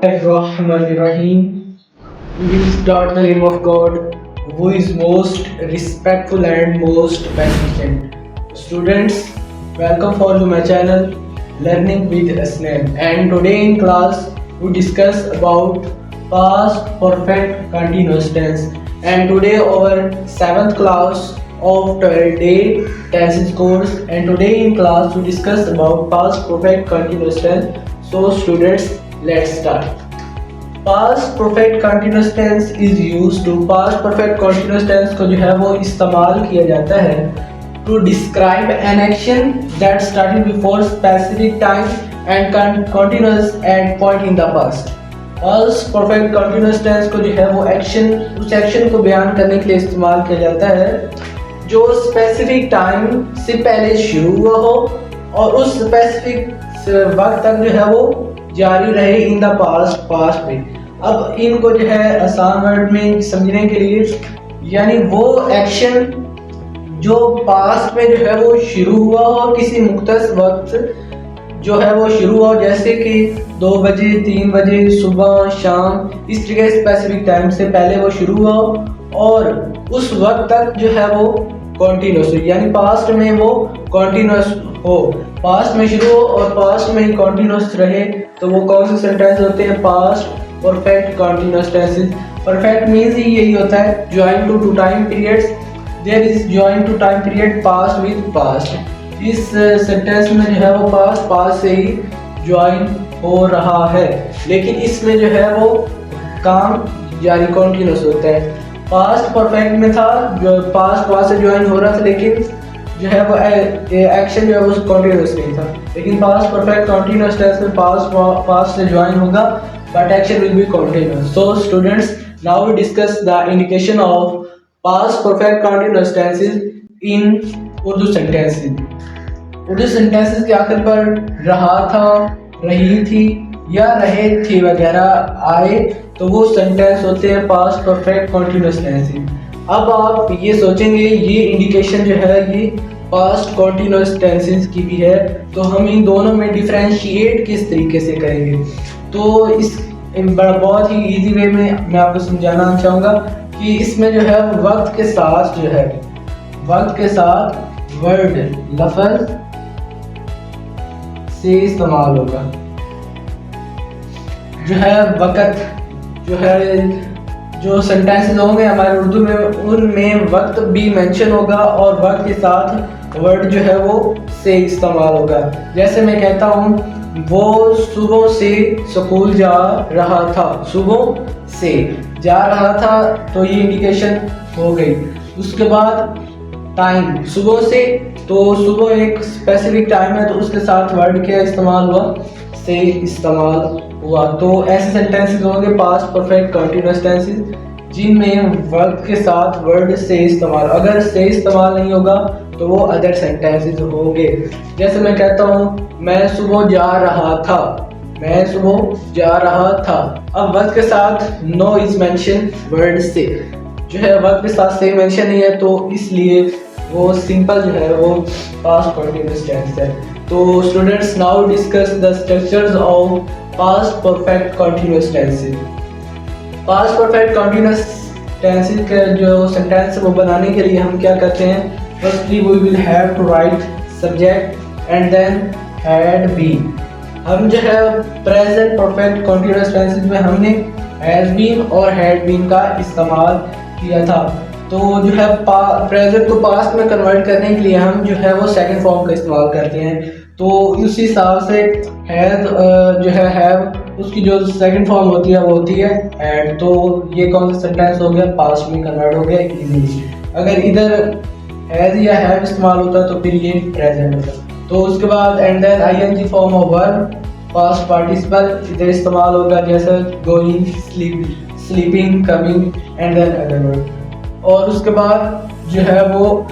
Rahim. We will start in the name of God, who is most respectful and most beneficent. Students, welcome for to my channel, Learning with Asnan. And today in class, we discuss about past perfect continuous tense. And today our seventh class of 12 day tenses course. And today in class, we discuss about past perfect continuous tense. So students, let's start. Past perfect continuous tense is used to past perfect continuous tense को जो है वो इस्तेमाल किया जाता है to describe an action that started before specific time and continuous at point in the past. Past perfect continuous tense को जो है वो एक्शन उस एक्शन को बयान करने के लिए इस्तेमाल किया जाता है जो स्पेसिफिक टाइम से पहले शुरू हुआ हो और उस स्पेसिफिक वक्त तक जो है वो जारी रहे इन द पास्ट में। अब इनको जो है आसान वर्ड में समझने के लिए यानी वो एक्शन जो पास्ट में जो है वो शुरू हुआ हो किसी मुख्तस वक्त जो है वो शुरू हुआ जैसे कि 2 बजे 3 बजे सुबह शाम इस तरह स्पेसिफिक टाइम से पहले वो शुरू हुआ और उस वक्त तक जो है वो कॉन्टिन्यूस यानी पास्ट में वो कॉन्टिन्यूस हो, पास्ट में शुरू हो और पास्ट में ही कॉन्टिन्यूस रहे तो वो कौन से सेंटेंस होते हैं? Past perfect continuous tenses. Perfect means ही यही होता है join two time periods, there is join two time period past with past. इस सेंटेंस में जो है वो पास्ट से ही ज्वाइन हो रहा है लेकिन इसमें जो है वो काम जारी कॉन्टिन्यूस होता है। पास्ट परफेक्ट में था जो पास्ट से ज्वाइन हो रहा था लेकिन जो है वो एक्शन जो है वो कॉन्टिन्यूस नहीं था, लेकिन पास्ट परफेक्ट कॉन्टिन्यूस टेंस में पास्ट से ज्वाइन होगा but action will be continuous. So students, now we discuss the indication of past perfect continuous tenses in Urdu sentences. Urdu sentences के आखिर पर रहा था, रही थी या रहे थे वगैरह आए तो वो सेंटेंस होते हैं पास्ट परफेक्ट कॉन्टिन्यूस टेंसेस। अब आप ये सोचेंगे ये इंडिकेशन जो है ये पास्ट कॉन्टिन्यूस टेंसेस की भी है तो हम इन दोनों में डिफरेंशिएट किस तरीके से करेंगे। तो इस बहुत ही इजी वे में मैं आपको समझाना चाहूँगा कि इसमें जो है वक्त के साथ जो है वक्त के साथ वर्ड लफ्ज़ से इस्तेमाल होगा। जो है वक्त जो है जो सेंटेंसेस होंगे हमारे उर्दू में उनमें वक्त भी मेंशन होगा और वक्त के साथ वर्ड जो है वो से इस्तेमाल होगा। जैसे मैं कहता हूँ वो सुबह से स्कूल जा रहा था, सुबह से जा रहा था तो ये इंडिकेशन हो गई। उसके बाद टाइम सुबह से तो सुबह एक स्पेसिफिक टाइम है तो उसके साथ वर्ड क्या इस्तेमाल हुआ? से इस्तेमाल हुआ। तो ऐसे सेंटेंसेस होंगे पास्ट परफेक्ट कंटिन्यूस टेंसेस जिनमें वक्त के साथ वर्ड से इस्तेमाल, अगर से इस्तेमाल नहीं होगा तो वो अदर सेंटेंसेस होंगे। जैसे मैं कहता हूँ मैं सुबह जा रहा था, मैं सुबह जा रहा था। अब वक्त के साथ नो इज मेंशन वर्ड से, जो है वक्त के साथ से मेंशन नहीं है तो इसलिए वो सिंपल जो है वो पास्ट कंटिन्यूस टेंस है। तो students, now discuss the structures of past perfect continuous tenses. Past perfect continuous tenses के जो सेंटेंस वो बनाने के लिए हम क्या करते हैं? Firstly we will have to write subject and then had been. हम जो है प्रेजेंट परफेक्ट कंटिन्यूस टेंसेस में हमने हैज बीन और हैड बीन का इस्तेमाल किया था। तो जो है प्रेजेंट को पास्ट में कन्वर्ट करने के लिए हम जो है वो सेकंड फॉर्म का इस्तेमाल करते हैं। तो उसी हिसाब से हैज जो है हैव उसकी जो सेकंड फॉर्म होती है वो होती है हैड। तो ये कौन सा सेंटेंस हो गया? पास्ट में कन्वर्ट हो गया इजीली। अगर इधर हैज या हैव इस्तेमाल होता तो फिर ये प्रेजेंट होता। तो उसके बाद and then ING form of verb past participle इधर इस्तेमाल होगा जैसे going, sleeping, coming and then other verb. और उसके बाद जो है वो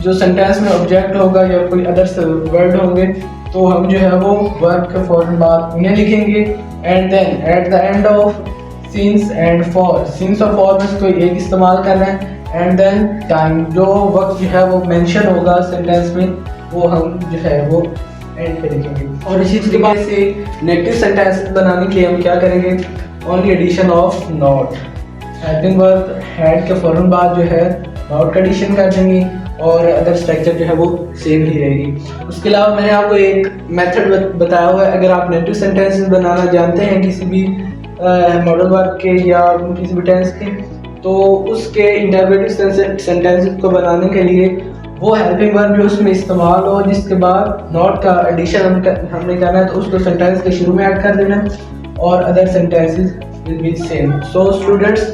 जो सेंटेंस में ऑब्जेक्ट होगा या कोई अदर वर्ड होंगे तो हम जो है वो वर्ब के फौरन बाद उन्हें लिखेंगे। And then at the end of since and for, since और फॉर में कोई एक इस्तेमाल करना है। एंड देन टाइम, जो वक्त जो है वो मेंशन होगा सेंटेंस में वो हम जो है वो एंड पे लिखेंगे। और इसी तरीके से नेगेटिव सेंटेंस बनाने के लिए हम क्या करेंगे, only addition of not, helping verb had के फौरन बाद जो है नॉट का एडिशन कर देंगे और अदर स्ट्रक्चर जो है वो सेम ही रहेगी। उसके अलावा मैंने आपको एक मेथड बताया हुआ है, अगर आप नेगेटिव सेंटेंसेस बनाना जानते हैं किसी भी मॉडल वर्ब के या किसी भी टेंस के, तो उसके इंटरवेटिव सेंटेंसेस को बनाने के लिए वो हेल्पिंग वर्ब जो उसमें इस्तेमाल हो जिसके बाद नॉट का एडिशन हमने करना है, तो उसको सेंटेंस के शुरू में ऐड कर देना और other sentences will be same. So students,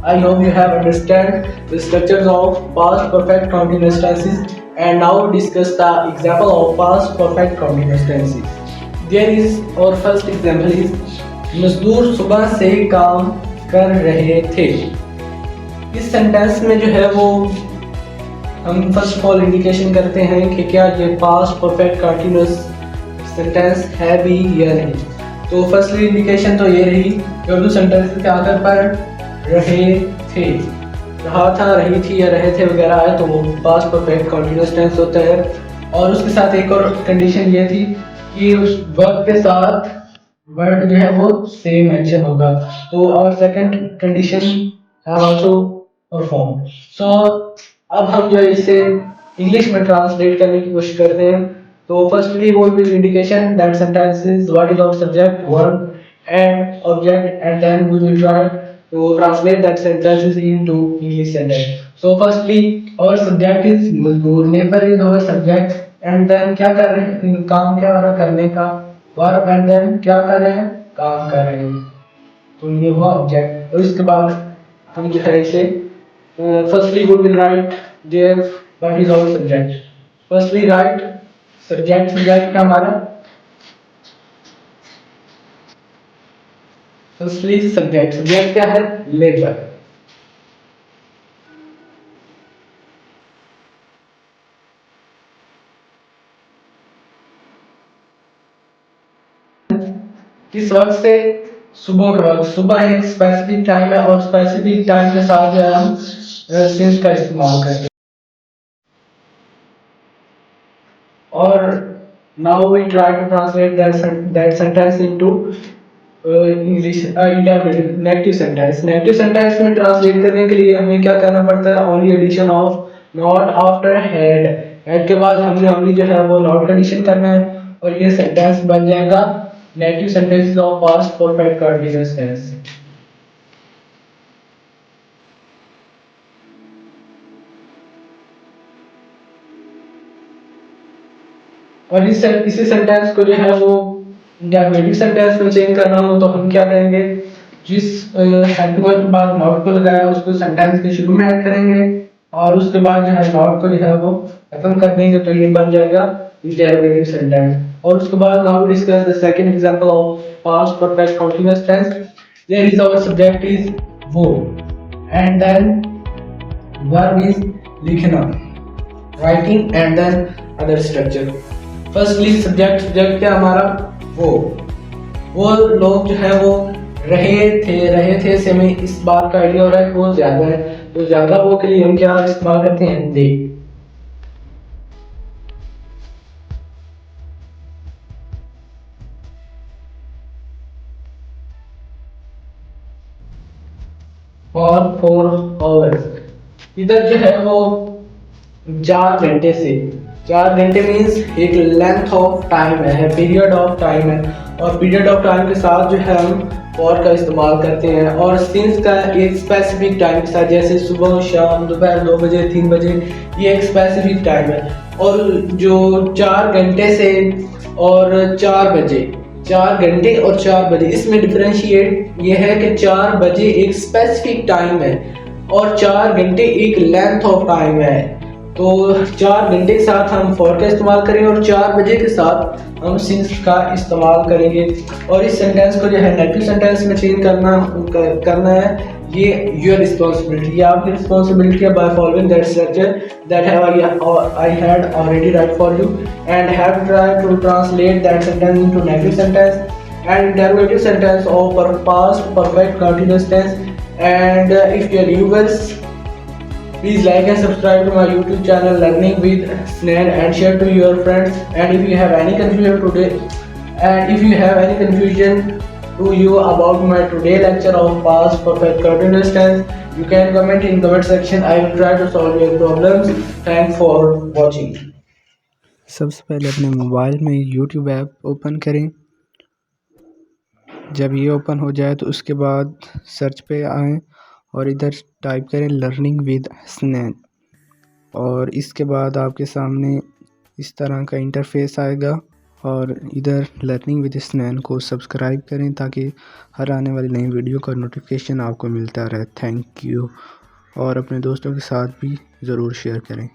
I hope you have understand the structures of past perfect continuous tenses, and now discuss the example of past perfect continuous tenses. There is our first example is मजदूर सुबह से काम कर रहे थे। इस sentence में जो है वो हम फर्स्ट ऑफ ऑल इंडिकेशन करते हैं कि क्या ये पास्ट परफेक्ट कंटिन्यूअस सेंटेंस है भी या नहीं। तो फर्स्टली इंडिकेशन तो ये रही कि उर्दू सेंटेंस के आखिर पर रहे थे, रहा था, रही थी या रहे थे वगैरह है तो वो पास्ट परफेक्ट कंटीन्यूअस टेंस होता है। और उसके साथ एक और कंडीशन ये थी कि उस वर्ब के साथ वर्ड जो है वो सेम मेंशन होगा। तो और second condition have also perform. So अब हम जो है इसे इंग्लिश में ट्रांसलेट करने की कोशिश करते हैं। तो फर्स्टली वो will indication that sentence is what is our subject verb and object, and then we will try to translate that sentences into English sentence. So firstly our subject is मजदूर, neighbor is our subject, and then क्या कर रहे हैं, काम क्या हो रहा करने का, verb and then क्या कर रहे हैं, काम कर रहे हैं, तो ये हुआ object। और इसके बाद हम जो है इसे firstly we will write there what is our subject। firstly write subject क्या हमारा, फर्स्टली सब्जेक्ट, सब्जेक्ट क्या है, लेबर। किस वक्त से, सुबह के वक्त। सुबह एक स्पेसिफिक टाइम है और स्पेसिफिक टाइम के साथ जो है हम सिंस का इस्तेमाल करते हैं। और now we try to translate that sentence into English negative sentence. Negative sentence में ट्रांसलेट करने के लिए हमें क्या करना पड़ता है, only addition of not after had. Had के बाद हमने ओनली जो है वो नॉट का एडिशन करना है और ये सेंटेंस बन जाएगा negative sentences of past perfect continuous tense. और इसी सेंटेंस को जो है वो इंटरवेटिव सेंटेंस में चेंज करना हो तो हम क्या करेंगे, जिस हेड वर्ड के बाद नॉट को लगाया उसको सेंटेंस के शुरू में ऐड करेंगे और उसके बाद जो है नॉट को जो है वो खत्म कर देंगे, तो ये बन जाएगा इंटरवेटिव सेंटेंस। और उसके बाद now discuss the second example of past perfect continuous tense. There is our subject is वो, एंड देन वर्ब इज लिखना, writing, and then other structure. Firstly subject, subject क्या हमारा, वो लोग जो है वो रहे थे से हमें इस बात का आइडिया हो रहा है कि वो ज्यादा है, तो ज्यादा वो के लिए हम क्या इस्तेमाल करते हैं, दे। और 4 आवर्स, इधर जो है वो 4 घंटे से, 4 घंटे मीन्स एक लेंथ ऑफ टाइम है, पीरियड ऑफ टाइम है, और पीरियड ऑफ टाइम के साथ जो है हम फॉर का इस्तेमाल करते हैं और सिंस का एक स्पेसिफिक टाइम के साथ, जैसे सुबह, शाम, दोपहर 2 बजे, 3 बजे, ये एक स्पेसिफिक टाइम है। और जो 4 घंटे से और 4 बजे, 4 घंटे और 4 बजे, इसमें डिफरेंशिएट ये है कि 4 बजे एक स्पेसिफिक टाइम है और 4 घंटे एक लेंथ ऑफ टाइम है। तो 4 घंटे के साथ हम फॉर का इस्तेमाल करेंगे और 4 बजे के साथ हम सिंस का इस्तेमाल करेंगे। और इस सेंटेंस को जो है नेगेटिव सेंटेंस में चेंज करना है, ये योर रिस्पॉन्सिबिलिटी, ये आपकी रिस्पॉन्सिबिलिटी है, by following that structure that I had already read for you, and have tried to translate that sentence into negative sentence and interrogative sentence of past perfect continuous tense। And if your viewers Please like and subscribe to my YouTube channel Learning with Snan and share to your friends. And if you have any confusion today, and if you have any confusion to you about my today lecture of past perfect continuous tense, you can comment in comment section. I will try to solve your problems. Thanks for watching. सबसे पहले अपने mobile में YouTube app open करें। जब ये open हो जाए तो उसके बाद सर्च पे आएँ और इधर टाइप करें लर्निंग विद स्नैन और इसके बाद आपके सामने इस तरह का इंटरफेस आएगा और इधर लर्निंग विद स्नैन को सब्सक्राइब करें ताकि हर आने वाली नई वीडियो का नोटिफिकेशन आपको मिलता रहे। थैंक यू और अपने दोस्तों के साथ भी ज़रूर शेयर करें।